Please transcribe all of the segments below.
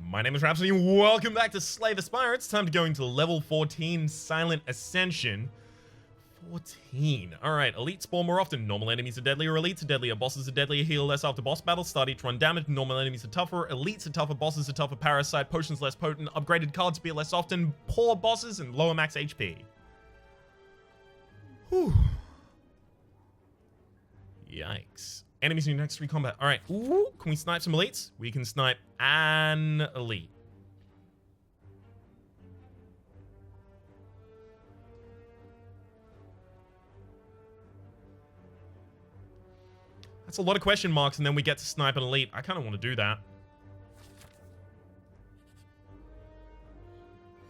My name is Rhapsody and welcome back to Slay the Spire. It's time to go into level 14, Silent Ascension. 14. Alright, elites spawn more often. Normal enemies are deadlier, elites are deadlier, bosses are deadlier, heal less after boss battles, start each run damage, normal enemies are tougher, elites are tougher, bosses are tougher, parasite, potions less potent, upgraded cards appear less often, poor bosses, and lower max HP. Whew. Yikes. Enemies in your next 3 combat. Alright, ooh, can we snipe some elites? We can snipe an elite. That's a lot of question marks, and then we get to snipe an elite. I kind of want to do that.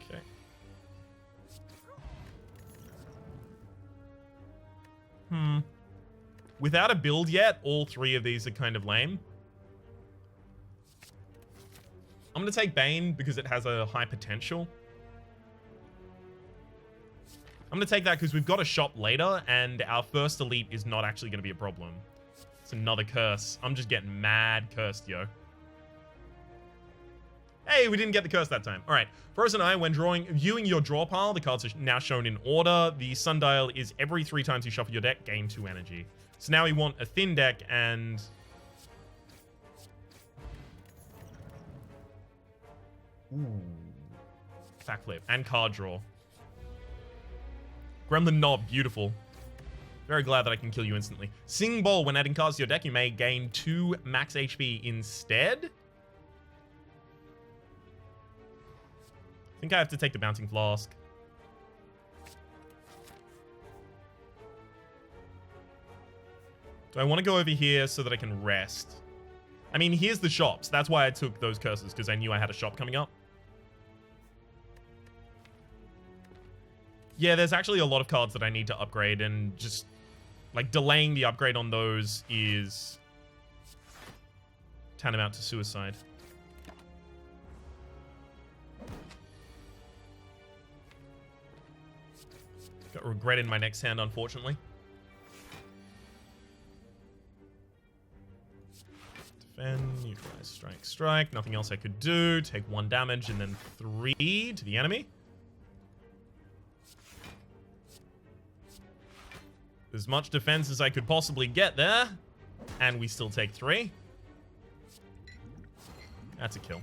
Okay. Without a build yet, all 3 of these are kind of lame. I'm going to take Bane because it has a high potential. I'm going to take that because we've got a shop later, and our first elite is not actually going to be a problem. It's another curse. I'm just getting mad cursed, yo. Hey, we didn't get the curse that time. All right. Frozen Eye, when viewing your draw pile, the cards are now shown in order. The sundial is every 3 times you shuffle your deck, gain 2 energy. So now we want a thin deck and... Ooh. Backflip and card draw. Gremlin Knob, beautiful. Very glad that I can kill you instantly. Sing Bowl, when adding cards to your deck, you may gain 2 max HP instead. I think I have to take the Bouncing Flask. Do I want to go over here so that I can rest? I mean, here's the shops. That's why I took those curses, because I knew I had a shop coming up. Yeah, there's actually a lot of cards that I need to upgrade, and just, like, delaying the upgrade on those is tantamount to suicide. Got regret in my next hand, unfortunately. Defend, neutralize, strike, strike. Nothing else I could do. Take 1 damage and then 3 to the enemy. As much defense as I could possibly get there. And we still take 3. That's a kill.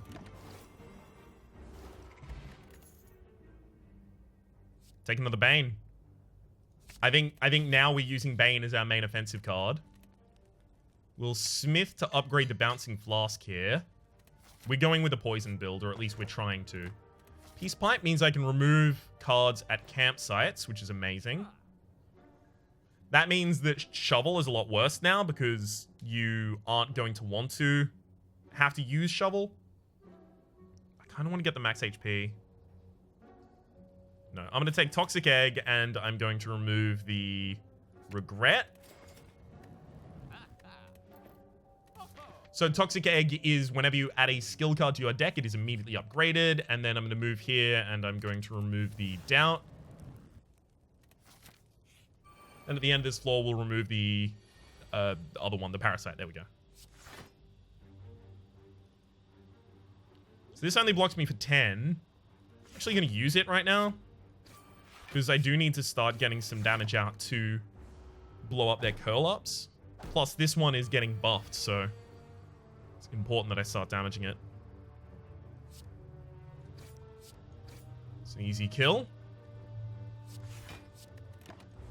Take another Bane. I think now we're using Bane as our main offensive card. We'll Smith to upgrade the Bouncing Flask here. We're going with a poison build, or at least we're trying to. Peace Pipe means I can remove cards at campsites, which is amazing. That means that Shovel is a lot worse now because you aren't going to want to have to use Shovel. I kind of want to get the max HP. No, I'm going to take Toxic Egg and I'm going to remove the Regret. So Toxic Egg is whenever you add a skill card to your deck, it is immediately upgraded. And then I'm going to move here and I'm going to remove the Doubt. And at the end of this floor, we'll remove the other one, the Parasite. There we go. So this only blocks me for 10. I'm actually going to use it right now. Because I do need to start getting some damage out to blow up their curl-ups. Plus, this one is getting buffed, so it's important that I start damaging it. It's an easy kill.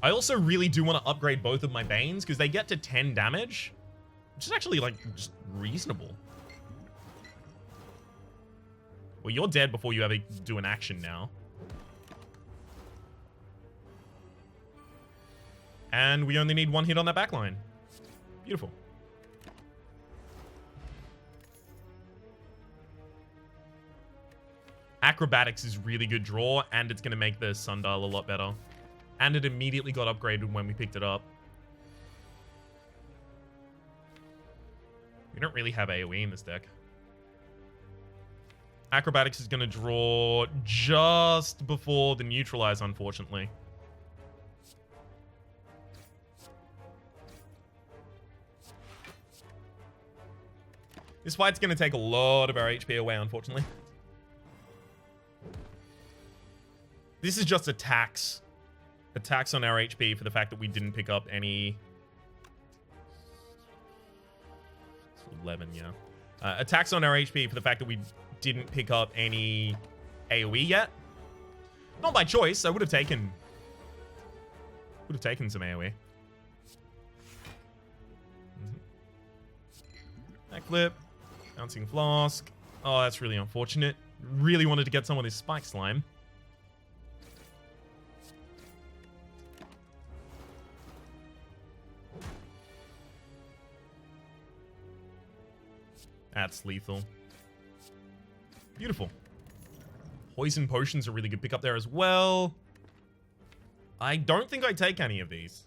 I also really do want to upgrade both of my Banes, because they get to 10 damage. Which is actually, like, just reasonable. Well, you're dead before you ever do an action now. And we only need 1 hit on that backline. Beautiful. Acrobatics is really good draw, and it's going to make the sundial a lot better. And it immediately got upgraded when we picked it up. We don't really have AoE in this deck. Acrobatics is going to draw just before the neutralize, unfortunately. This fight's going to take a lot of our HP away, unfortunately. This is just a tax. A tax on our HP for the fact that we didn't pick up any... 11, yeah. A tax on our HP for the fact that we didn't pick up any AoE yet. Not by choice. I would have taken some AoE. Backflip. Bouncing Flask. Oh, that's really unfortunate. Really wanted to get some of this Spike Slime. That's lethal. Beautiful. Poison Potion's a really good pickup there as well. I don't think I take any of these.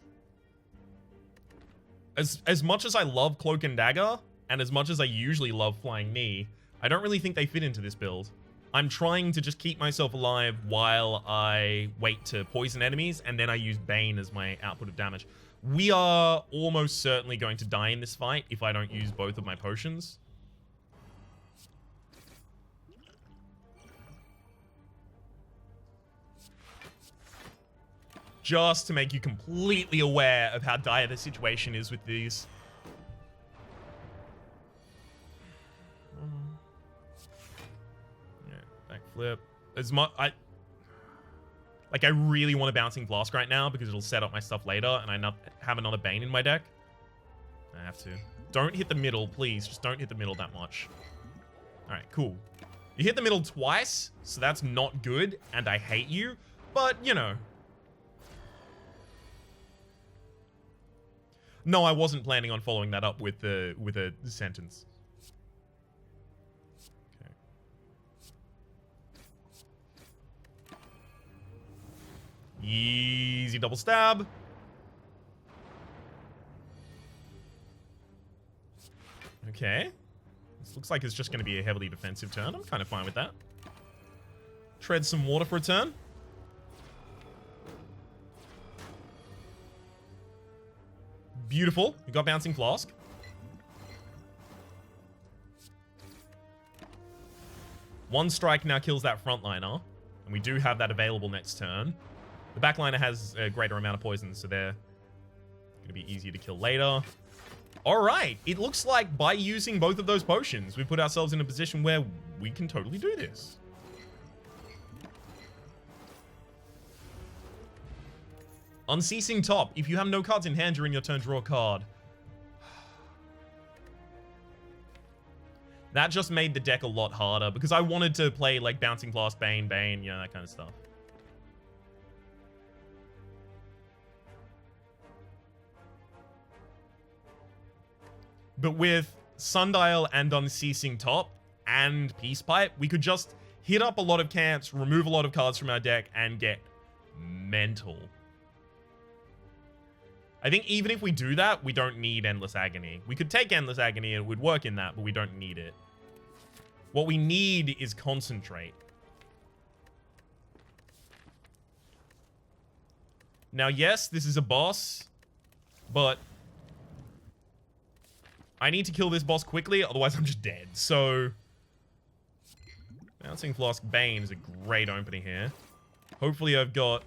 As much as I love Cloak and Dagger, and as much as I usually love Flying Knee, I don't really think they fit into this build. I'm trying to just keep myself alive while I wait to poison enemies, and then I use Bane as my output of damage. We are almost certainly going to die in this fight if I don't use both of my potions. Just to make you completely aware of how dire the situation is with these. Yeah, backflip. As much I really want a Bouncing Flask right now because it'll set up my stuff later, and I have another Bane in my deck. I have to. Don't hit the middle, please. Just don't hit the middle that much. All right, cool. You hit the middle twice, so that's not good, and I hate you. But you know. No, I wasn't planning on following that up with a sentence. Okay. Easy double stab. Okay. This looks like it's just going to be a heavily defensive turn. I'm kind of fine with that. Tread some water for a turn. Beautiful. We got Bouncing Flask. One strike now kills that frontliner. And we do have that available next turn. The backliner has a greater amount of poison, so they're going to be easier to kill later. Alright. It looks like by using both of those potions, we put ourselves in a position where we can totally do this. Unceasing Top. If you have no cards in hand during your turn, draw a card. That just made the deck a lot harder because I wanted to play like Bouncing Flask, Bane, you know, that kind of stuff. But with Sundial and Unceasing Top and Peace Pipe, we could just hit up a lot of camps, remove a lot of cards from our deck, and get mental. I think even if we do that, we don't need Endless Agony. We could take Endless Agony and it would work in that, but we don't need it. What we need is Concentrate. Now, yes, this is a boss, but I need to kill this boss quickly, otherwise I'm just dead. So, Bouncing Flask Bane is a great opening here. Hopefully I've got...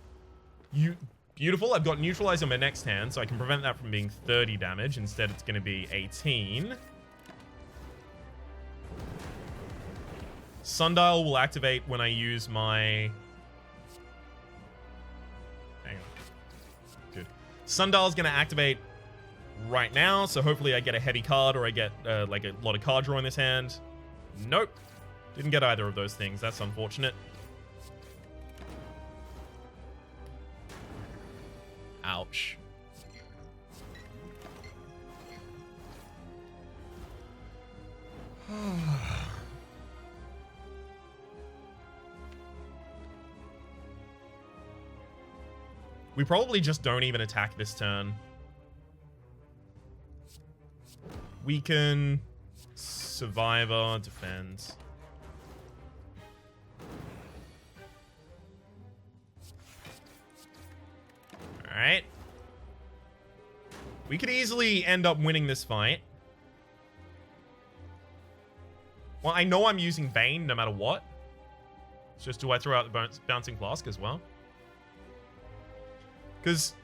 Beautiful, I've got Neutralize on my next hand, so I can prevent that from being 30 damage. Instead, it's going to be 18. Sundial will activate when I use my... Hang on. Good. Sundial's going to activate right now, so hopefully I get a heavy card or I get like a lot of card draw in this hand. Nope. Didn't get either of those things. That's unfortunate. Ouch. We probably just don't even attack this turn. We can Survivor, defend. Alright. We could easily end up winning this fight. Well, I know I'm using Bane no matter what. It's just, do I throw out the Bouncing Flask as well? Because...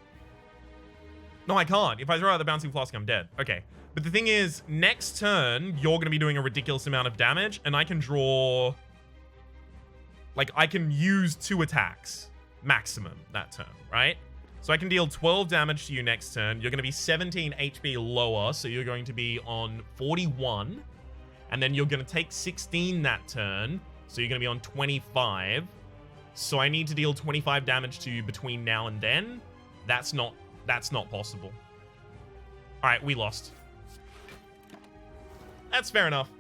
No, I can't. If I throw out the Bouncing Flask, I'm dead. Okay. But the thing is, next turn, you're going to be doing a ridiculous amount of damage, and I can draw... Like, I can use 2 attacks maximum that turn, right? So I can deal 12 damage to you next turn. You're going to be 17 HP lower, so you're going to be on 41. And then you're going to take 16 that turn, so you're going to be on 25. So I need to deal 25 damage to you between now and then. That's not possible. All right, we lost. That's fair enough.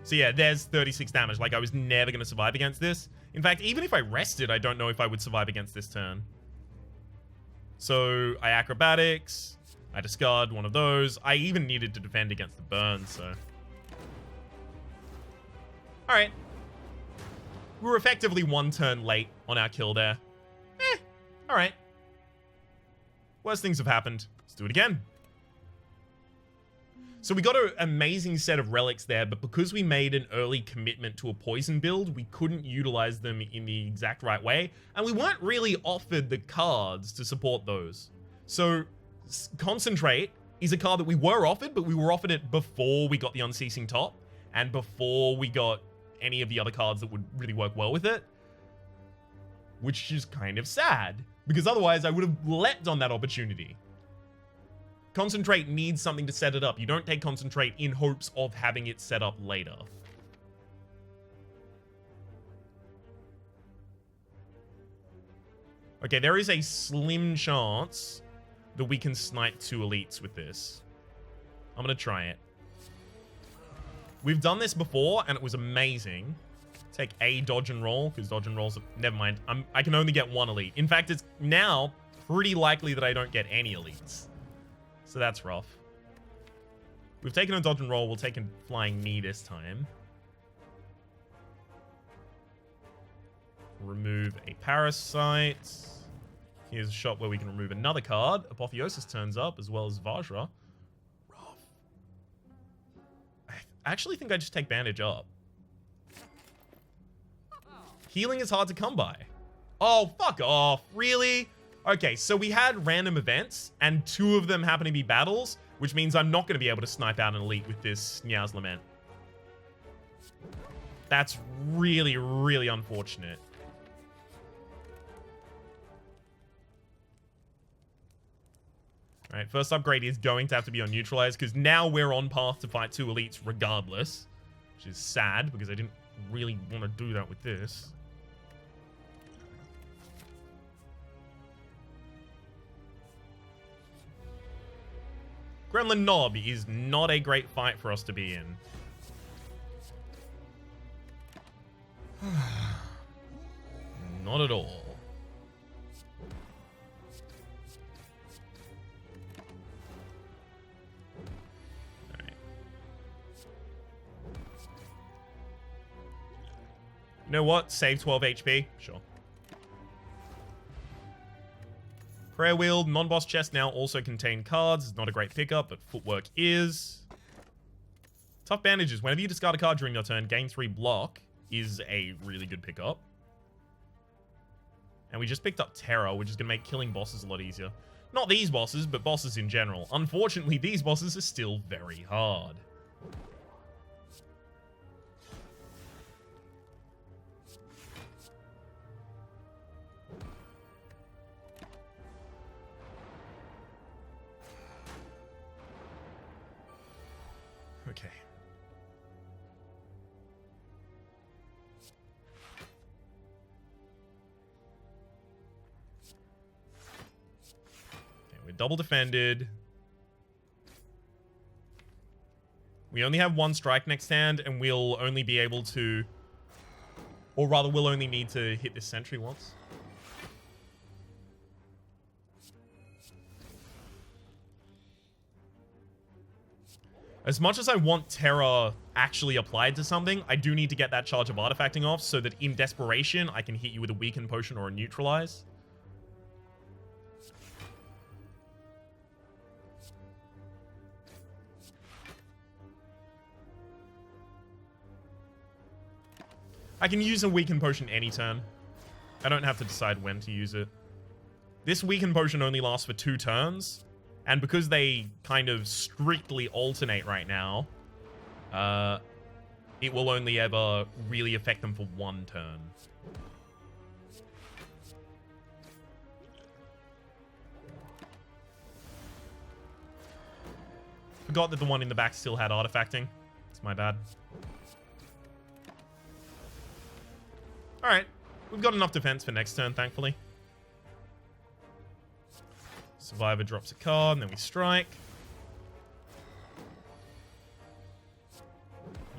So yeah, there's 36 damage. Like, I was never going to survive against this. In fact, even if I rested, I don't know if I would survive against this turn. So I acrobatics. I discard one of those. I even needed to defend against the burn, so... Alright. We were effectively 1 turn late on our kill there. Alright. Worst things have happened. Let's do it again. So we got an amazing set of relics there, but because we made an early commitment to a poison build, we couldn't utilize them in the exact right way, and we weren't really offered the cards to support those. So Concentrate is a card that we were offered, but we were offered it before we got the Unceasing Top, and before we got any of the other cards that would really work well with it, which is kind of sad, because otherwise I would have leapt on that opportunity. Concentrate needs something to set it up. You don't take Concentrate in hopes of having it set up later. Okay, there is a slim chance that we can snipe 2 elites with this. I'm going to try it. We've done this before, and it was amazing. Take a dodge and roll, because dodge and rolls... Never mind. I can only get 1 elite. In fact, it's now pretty likely that I don't get any elites. So that's rough. We've taken a dodge and roll. We'll take a flying knee this time. Remove a parasite. Here's a shot where we can remove another card. Apotheosis turns up, as well as Vajra. Rough. I actually think I just take bandage up. Healing is hard to come by. Oh, fuck off. Really? Okay, so we had random events, and 2 of them happen to be battles, which means I'm not going to be able to snipe out an elite with this Nia's Lament. That's really, really unfortunate. Alright, first upgrade is going to have to be on Neutralize, because now we're on path to fight 2 elites regardless, which is sad, because I didn't really want to do that with this. Gremlin Knob is not a great fight for us to be in. Not at all. Alright. You know what? Save 12 HP? Sure. Prayer Wheel, non-boss chest now also contain cards. It's not a great pickup, but footwork is. Tough Bandages. Whenever you discard a card during your turn, gain 3 block is a really good pickup. And we just picked up Terror, which is going to make killing bosses a lot easier. Not these bosses, but bosses in general. Unfortunately, these bosses are still very hard. Okay. Okay, we're double defended. We only have 1 strike next hand, and we'll only be able to... Or rather, we'll only need to hit this sentry once. As much as I want Terror actually applied to something, I do need to get that charge of artifacting off so that in desperation, I can hit you with a weaken potion or a neutralize. I can use a weaken potion any turn. I don't have to decide when to use it. This weaken potion only lasts for 2 turns, and because they kind of strictly alternate right now, it will only ever really affect them for 1 turn. Forgot that the one in the back still had artifacting. It's my bad. Alright. We've got enough defense for next turn, thankfully. Survivor drops a card, and then we strike.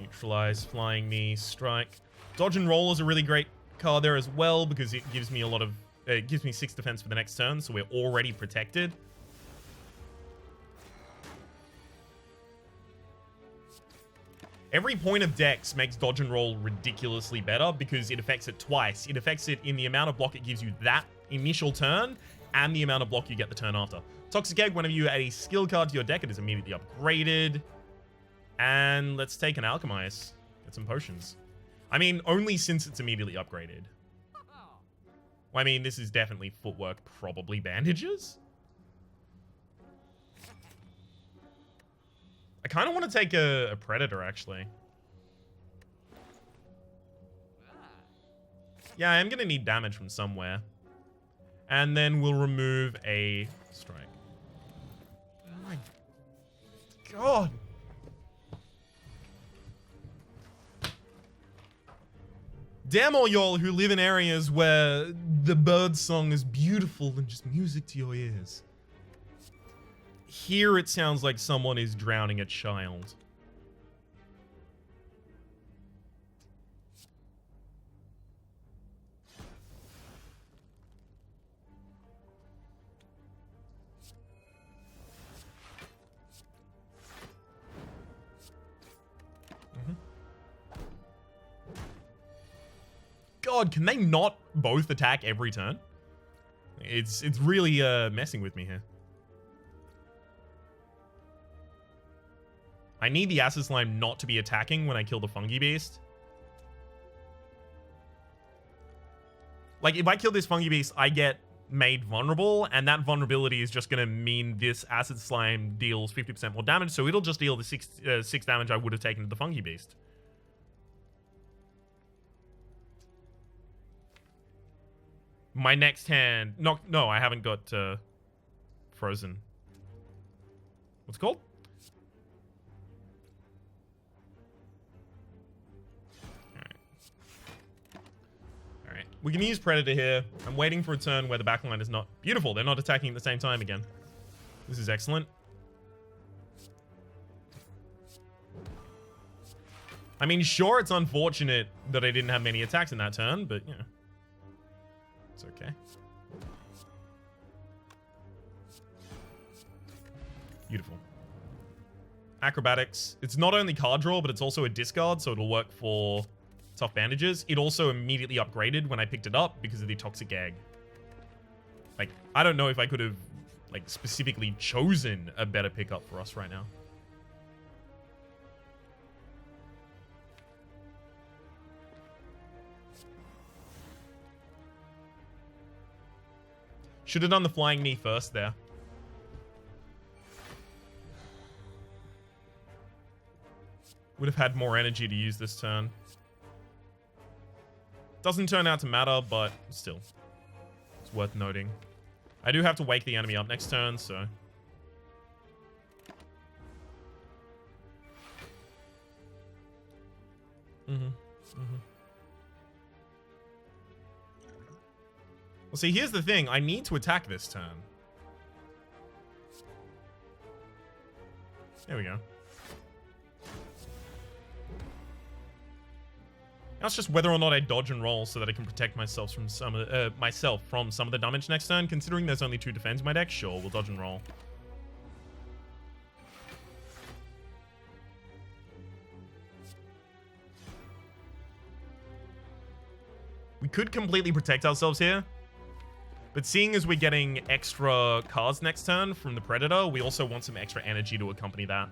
Neutralize, flying knee, strike. Dodge and roll is a really great card there as well, because it gives me a lot of... it gives me 6 defense for the next turn, so we're already protected. Every point of Dex makes dodge and roll ridiculously better because it affects it twice. It affects it in the amount of block it gives you that initial turn and the amount of block you get the turn after. Toxic Egg, whenever you add a skill card to your deck, it is immediately upgraded. And let's take an Alchemize. Get some potions. I mean, only since it's immediately upgraded. Well, I mean, this is definitely footwork, probably bandages. I kind of want to take a Predator, actually. Yeah, I am going to need damage from somewhere. And then we'll remove a strike. Oh my god. Damn all y'all who live in areas where the bird song is beautiful and just music to your ears. Here it sounds like someone is drowning a child. God, can they not both attack every turn? It's really messing with me here. I need the Acid Slime not to be attacking when I kill the Fungi Beast. Like, if I kill this Fungi Beast, I get made vulnerable, and that vulnerability is just going to mean this Acid Slime deals 50% more damage, so it'll just deal the 6 damage I would have taken to the Fungi Beast. My next hand... No, I haven't got Frozen. What's it called? Alright. We can use Predator here. I'm waiting for a turn where the backline is not... Beautiful, they're not attacking at the same time again. This is excellent. I mean, sure, it's unfortunate that I didn't have many attacks in that turn, but, you know. It's okay. Beautiful. Acrobatics. It's not only card draw, but it's also a discard, so it'll work for tough bandages. It also immediately upgraded when I picked it up because of the Toxic Egg. Like, I don't know if I could have, like, specifically chosen a better pickup for us right now. Should have done the flying knee first there. Would have had more energy to use this turn. Doesn't turn out to matter, but still. It's worth noting. I do have to wake the enemy up next turn, so... Well, see, here's the thing. I need to attack this turn. There we go. Now it's just whether or not I dodge and roll so that I can protect myself from some of the damage next turn. Considering there's only 2 defense in my deck, sure, we'll dodge and roll. We could completely protect ourselves here. But seeing as we're getting extra cards next turn from the Predator, we also want some extra energy to accompany that.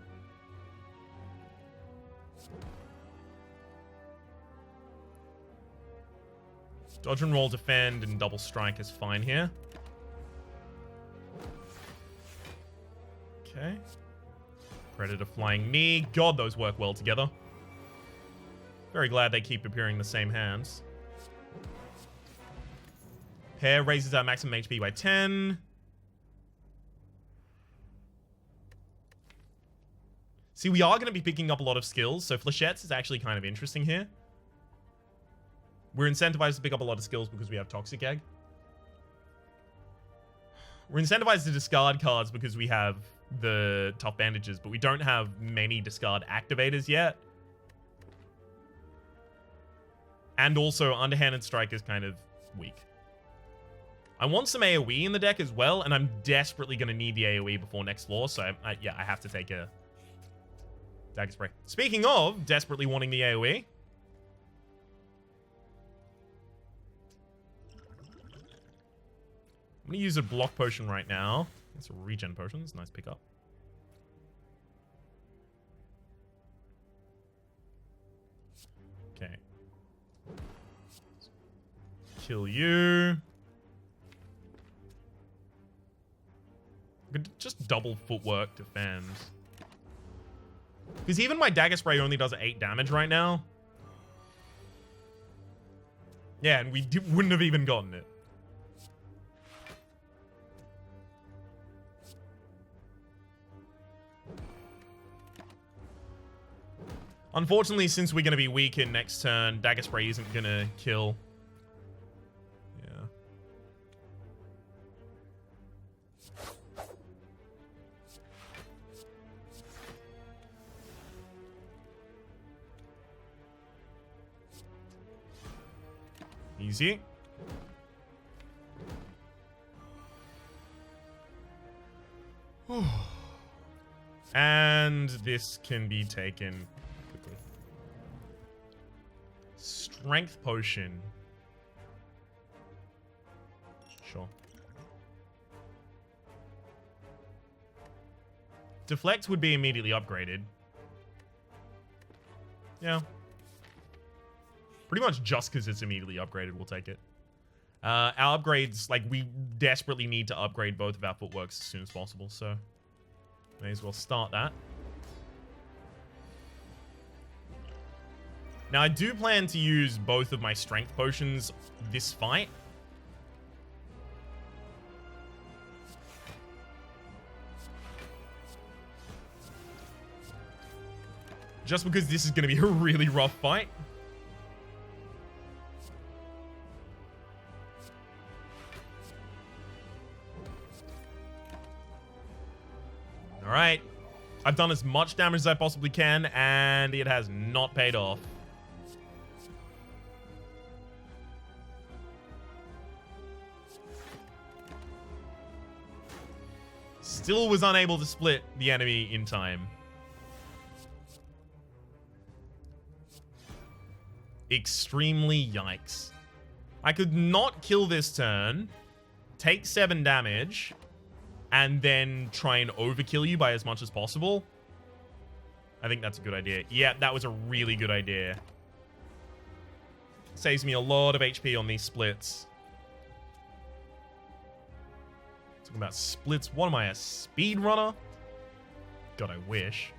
Dodge and roll, defend, and double strike is fine here. Okay. Predator flying knee. God, those work well together. Very glad they keep appearing in the same hands. Pair raises our maximum HP by 10. See, we are going to be picking up a lot of skills, so Flechettes is actually kind of interesting here. We're incentivized to pick up a lot of skills because we have Toxic Egg. We're incentivized to discard cards because we have the Tough Bandages, but we don't have many discard activators yet. And also, Underhanded Strike is kind of weak. I want some AoE in the deck as well, and I'm desperately going to need the AoE before next floor, so yeah, I have to take a Dagger Spray. Speaking of desperately wanting the AoE, I'm going to use a block potion right now. It's a regen potion. It's a nice pickup. Okay. Kill you. Could just double footwork defend. Because even my Dagger Spray only does 8 damage right now. Yeah, and we wouldn't have even gotten it. Unfortunately, since we're going to be weak in next turn, Dagger Spray isn't going to kill. Yeah. Easy. And this can be taken quickly. Strength potion. Sure. Deflect would be immediately upgraded. Yeah. Pretty much just because it's immediately upgraded, we'll take it. Our upgrades, like, we desperately need to upgrade both of our footworks as soon as possible, so may as well start that. Now, I do plan to use both of my strength potions this fight. Just because this is going to be a really rough fight. Alright. I've done as much damage as I possibly can, and it has not paid off. Still was unable to split the enemy in time. Extremely yikes. I could not kill this turn, take 7 damage, and then try and overkill you by as much as possible. I think that's a good idea. Yeah, that was a really good idea. Saves me a lot of HP on these splits. Talking about splits. What am I, a speedrunner? God, I wish.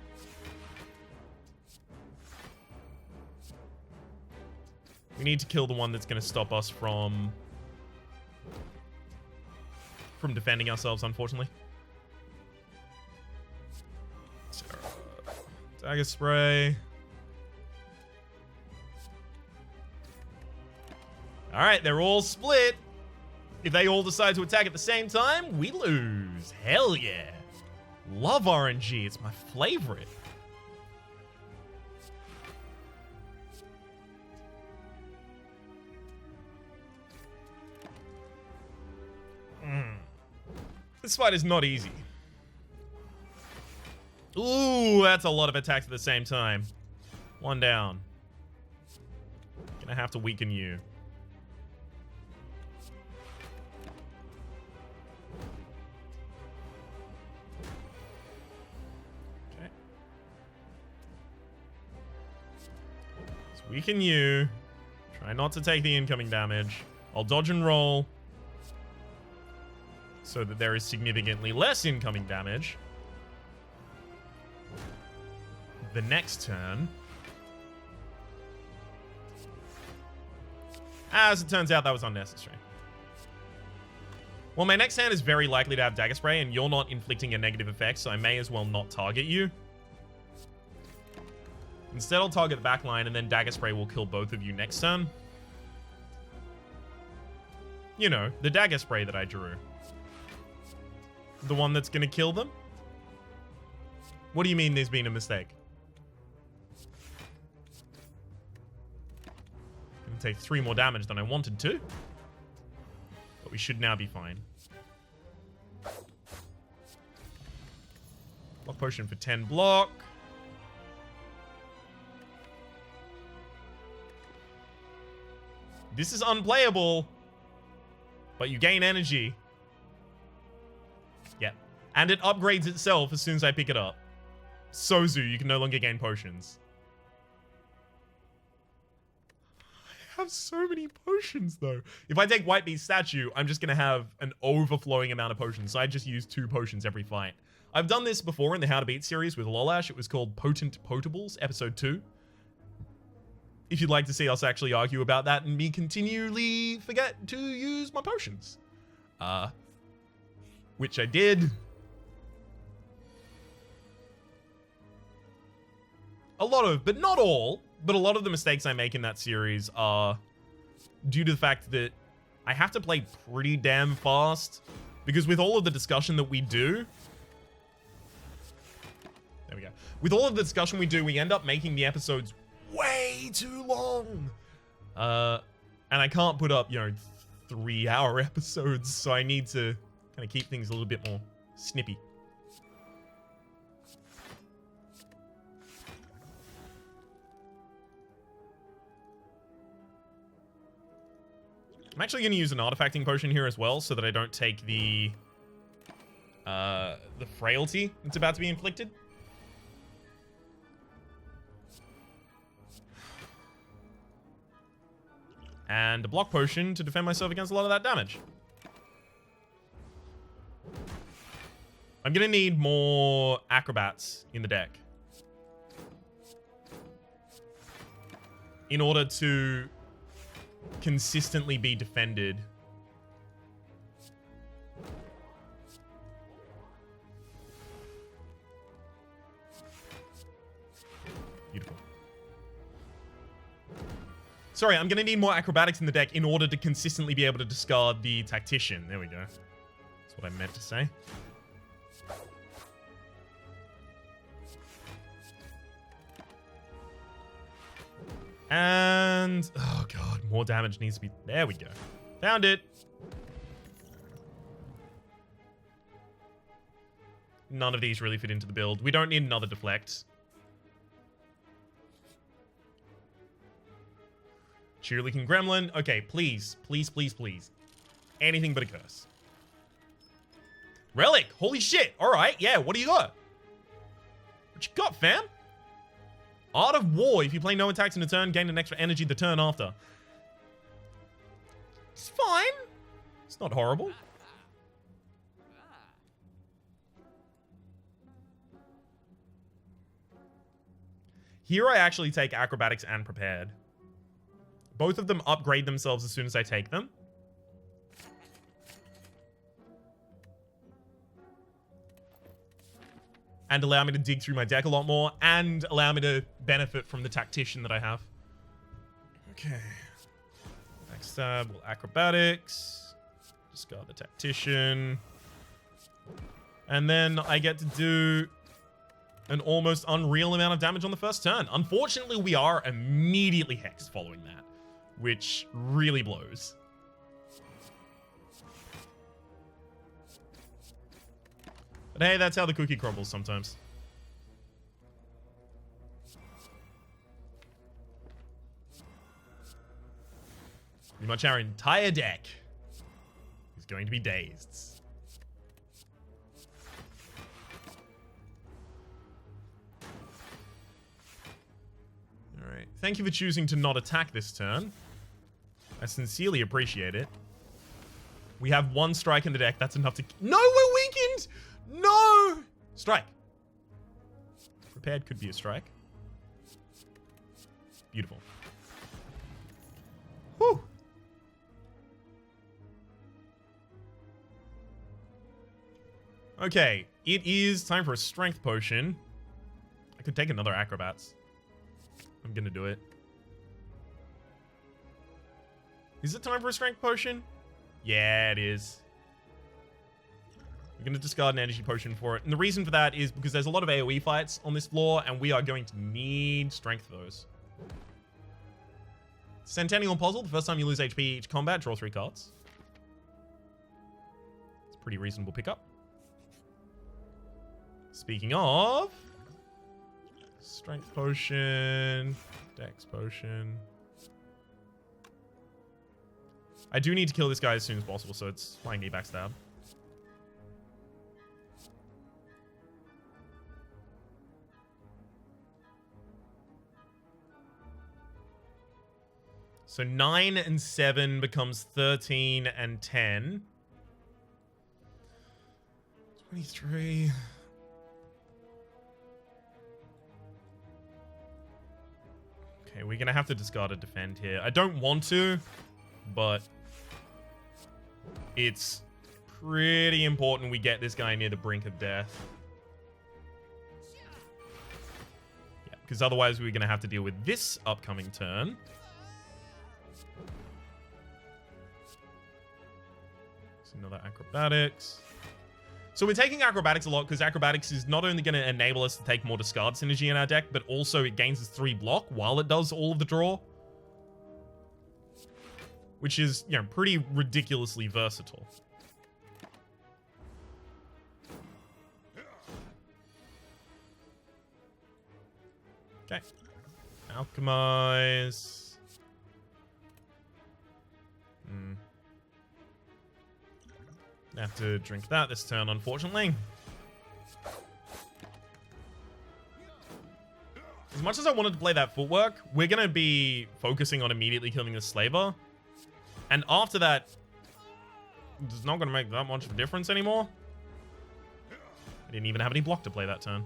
We need to kill the one that's going to stop us from defending ourselves, unfortunately. Dagger Spray. Alright, they're all split. If they all decide to attack at the same time, we lose. Hell yeah. Love RNG. It's my favorite. This fight is not easy. Ooh, that's a lot of attacks at the same time. One down. Gonna have to weaken you. Okay. Let's weaken you. Try not to take the incoming damage. I'll dodge and roll so that there is significantly less incoming damage. The next turn. As it turns out, that was unnecessary. Well, my next hand is very likely to have Dagger Spray, and you're not inflicting a negative effect, so I may as well not target you. Instead, I'll target the backline, and then Dagger Spray will kill both of you next turn. You know, the Dagger Spray that I drew. The one that's going to kill them? What do you mean there's been a mistake? Gonna take 3 more damage than I wanted to. But we should now be fine. Block potion for 10 block. This is unplayable. But you gain energy. Yep. And it upgrades itself as soon as I pick it up. Sozu, you can no longer gain potions. I have so many potions, though. If I take Whitebeast's statue, I'm just going to have an overflowing amount of potions. So I just use 2 potions every fight. I've done this before in the How to Beat series with Lolash. It was called Potent Potables, episode 2. If you'd like to see us actually argue about that and me continually forget to use my potions. Which I did. A lot of, but not all, but a lot of the mistakes I make in that series are due to the fact that I have to play pretty damn fast. Because with all of the discussion that we do... There we go. With all of the discussion we do, we end up making the episodes way too long. And I can't put up, 3-hour episodes, so I need to kind of keep things a little bit more snippy. I'm actually going to use an artifacting potion here as well, so that I don't take the frailty that's about to be inflicted. And a block potion to defend myself against a lot of that damage. I'm going to need more acrobats in the deck in order to consistently be defended. Beautiful. Sorry, I'm going to need more acrobatics in the deck in order to consistently be able to discard the tactician. There we go. That's what I meant to say. And... oh, God. More damage needs to be... there we go. Found it. None of these really fit into the build. We don't need another deflect. Cheerleaking Gremlin. Okay, please. Please, please, please. Anything but a curse. Relic. Holy shit. All right. Yeah, what do you got? What you got, fam? Art of War. If you play no attacks in a turn, gain an extra energy the turn after. It's fine. It's not horrible. Here I actually take Acrobatics and Prepared. Both of them upgrade themselves as soon as I take them. And allow me to dig through my deck a lot more, and allow me to benefit from the tactician that I have. Okay. Next tab, we'll Acrobatics. Discard the tactician. And then I get to do an almost unreal amount of damage on the first turn. Unfortunately, we are immediately hexed following that, which really blows. But hey, that's how the cookie crumbles sometimes. Pretty much our entire deck is going to be dazed. Alright, thank you for choosing to not attack this turn. I sincerely appreciate it. We have one strike in the deck. That's enough to... No, we're weakened! No! Strike. Prepared could be a strike. Beautiful. Whew. Okay, it is time for a strength potion. I could take another acrobats. I'm gonna do it. Is it time for a strength potion? Yeah, it is. I'm gonna discard an energy potion for it. And the reason for that is because there's a lot of AoE fights on this floor, and we are going to need strength for those. Centennial Puzzle, the first time you lose HP each combat, draw 3 cards. It's a pretty reasonable pickup. Speaking of... Strength potion... Dex potion... I do need to kill this guy as soon as possible, so it's flying knee backstab. So 9 and 7 becomes 13 and 10. 23. Okay, we're gonna have to discard a defend here. I don't want to, but it's pretty important we get this guy near the brink of death. Yeah, because otherwise we're gonna have to deal with this upcoming turn. So another acrobatics. So we're taking acrobatics a lot because acrobatics is not only going to enable us to take more discard synergy in our deck, but also it gains us 3 block while it does all of the draw. Which is, you know, pretty ridiculously versatile. Okay. Alchemize. I have to drink that this turn, unfortunately. As much as I wanted to play that footwork, we're going to be focusing on immediately killing the Slaver. And after that, it's not going to make that much of a difference anymore. I didn't even have any block to play that turn.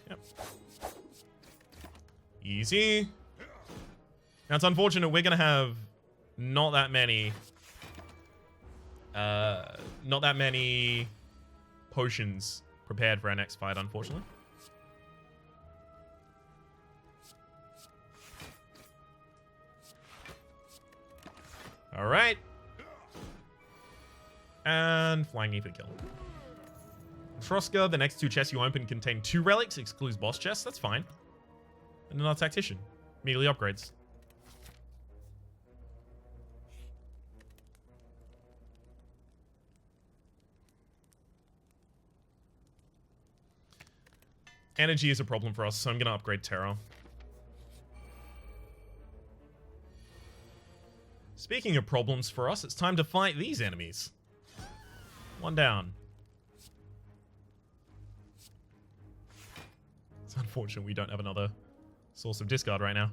Yep. Easy. Now, it's unfortunate we're going to have not that many potions prepared for our next fight, unfortunately. All right. And Flying Knee for the kill. Troska, the next 2 chests you open contain 2 relics, excludes boss chests. That's fine. And another Tactician. Immediately upgrades. Energy is a problem for us, so I'm going to upgrade Terror. Speaking of problems for us, it's time to fight these enemies. 1 down. It's unfortunate we don't have another source of discard right now.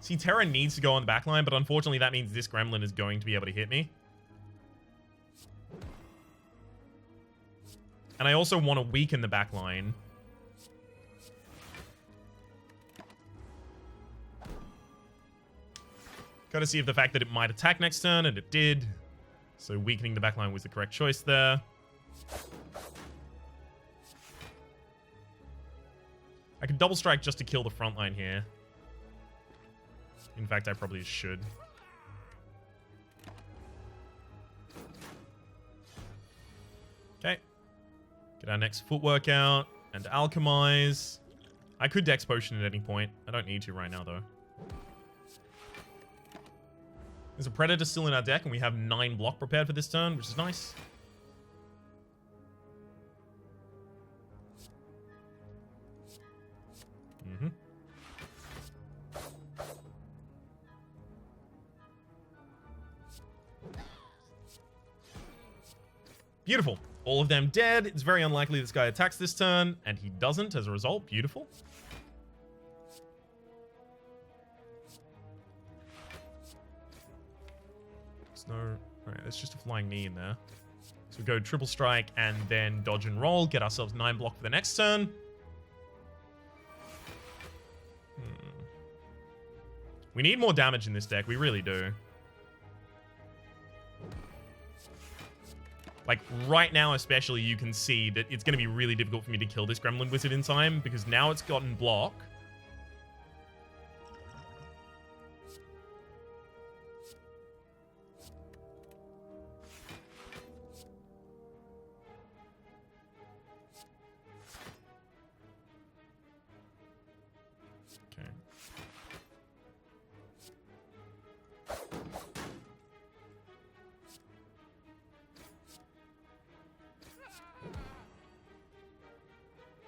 See, Terra needs to go on the backline, but unfortunately that means this gremlin is going to be able to hit me. And I also want to weaken the backline. Courtesy of the fact that it might attack next turn, and it did. So weakening the backline was the correct choice there. I could double strike just to kill the front line here. In fact, I probably should. Okay. Get our next footwork out and alchemize. I could Dex Potion at any point. I don't need to right now, though. There's a Predator still in our deck, and we have 9 block prepared for this turn, which is nice. Beautiful. All of them dead. It's very unlikely this guy attacks this turn, and he doesn't as a result. Beautiful. There's no... Alright, there's just a flying knee in there. So we go triple strike and then dodge and roll. Get ourselves 9 block for the next turn. We need more damage in this deck. We really do. Like, right now especially, you can see that it's going to be really difficult for me to kill this Gremlin Wizard in time, because now it's gotten block. Okay.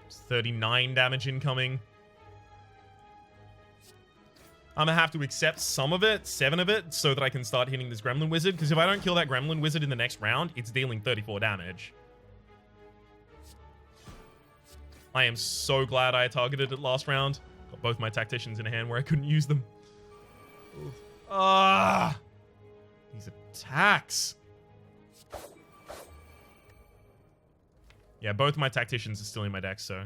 It's 39 damage incoming. I'm gonna have to accept some of it, 7 of it, so that I can start hitting this Gremlin Wizard, because if I don't kill that Gremlin Wizard in the next round, it's dealing 34 damage. I am so glad I targeted it last round. Got both my tacticians in a hand where I couldn't use them. Ah! These attacks. Yeah, both my tacticians are still in my deck, so...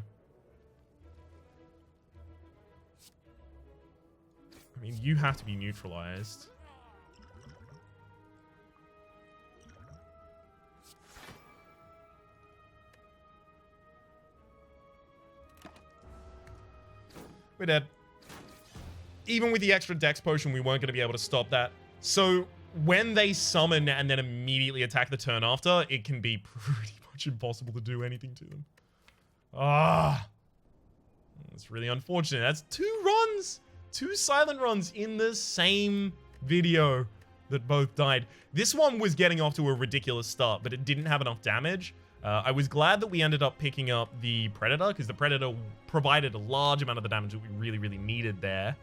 I mean, you have to be neutralized. We're dead. Even with the extra dex potion, we weren't going to be able to stop that. So when they summon and then immediately attack the turn after, it can be pretty much impossible to do anything to them. Ah, that's really unfortunate. That's 2 runs, 2 silent runs in the same video that both died. This one was getting off to a ridiculous start, but it didn't have enough damage. I was glad that we ended up picking up the Predator, because the Predator provided a large amount of the damage that we really, really needed there.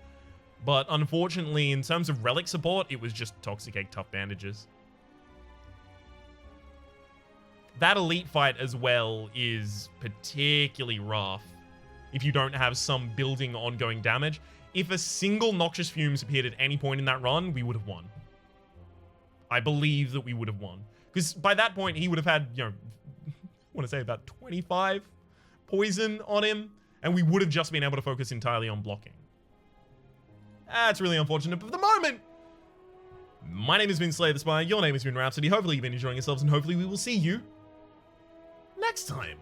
But unfortunately, in terms of relic support, it was just Toxic Egg Tough Bandages. That elite fight as well is particularly rough if you don't have some building ongoing damage. If a single Noxious Fumes appeared at any point in that run, we would have won. I believe that we would have won. Because by that point, he would have had, you know, I want to say about 25 poison on him, and we would have just been able to focus entirely on blocking. That's really unfortunate, but for the moment, my name has been Slay the Spire, your name has been Rhapsody. Hopefully you've been enjoying yourselves, and hopefully we will see you next time.